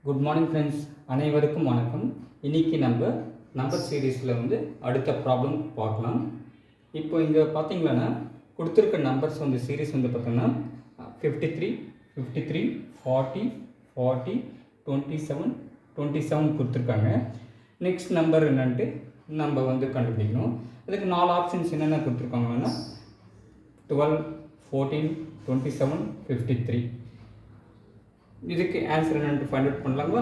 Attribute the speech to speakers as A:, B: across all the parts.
A: Good morning friends, அனைவருக்கும் வணக்கம். இன்றைக்கி நம்ம நம்பர் சீரீஸில் அடுத்த ப்ராப்ளம் பார்க்கலாம். இப்போ இங்கே பார்த்தீங்கன்னா கொடுத்துருக்க நம்பர்ஸ் சீரீஸ் பார்த்தோன்னா 53, 53, 40, 40, 27, 27 கொடுத்துருக்காங்க. நெக்ஸ்ட் நம்பர் என்னன்ட்டு நம்ம கண்டுபிடிக்கணும். அதுக்கு 4 ஆப்ஷன்ஸ் என்னென்ன கொடுத்துருக்காங்கன்னா 12, 14, 27, 53. இதுக்கு ஆன்சர் என்னென்னு ஃபைண்ட் அவுட் பண்ணலாங்களா?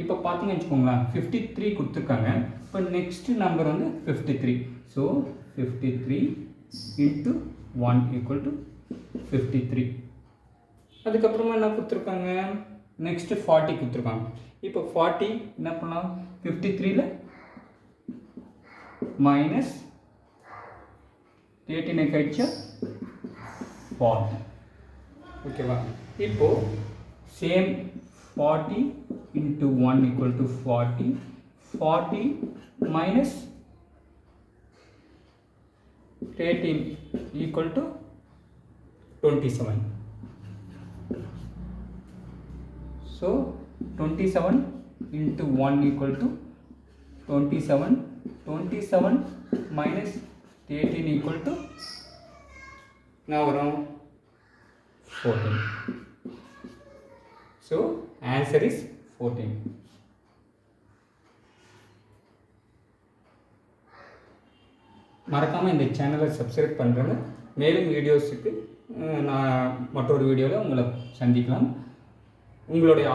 A: இப்போ பார்த்தீங்கன்னு வச்சுக்கோங்களேன், 53 கொடுத்துருக்காங்க. இப்போ next number 53. So 53 into 1 equal to 53. அதுக்கப்புறமா என்ன கொடுத்துருக்காங்க, நெக்ஸ்ட்டு 40 கொடுத்துருக்காங்க. இப்போ 40 என்ன பண்ணலாம், 53ல் மைனஸ் 18 கழிச்சா 40. ஓகேவா? இப்போ same 40 into 1 equal to 40, 40 minus 18 equal to 27. So 27 into 1 equal to 27, 27 minus 18 equal to now around 14. So answer is 14. மறக்காமல் இந்த சேனலை சப்ஸ்கிரைப் பண்ணுறேங்க. மேலும் வீடியோஸுக்கு நான் மற்றொரு வீடியோவில் உங்களை சந்திக்கலாம். உங்களுடைய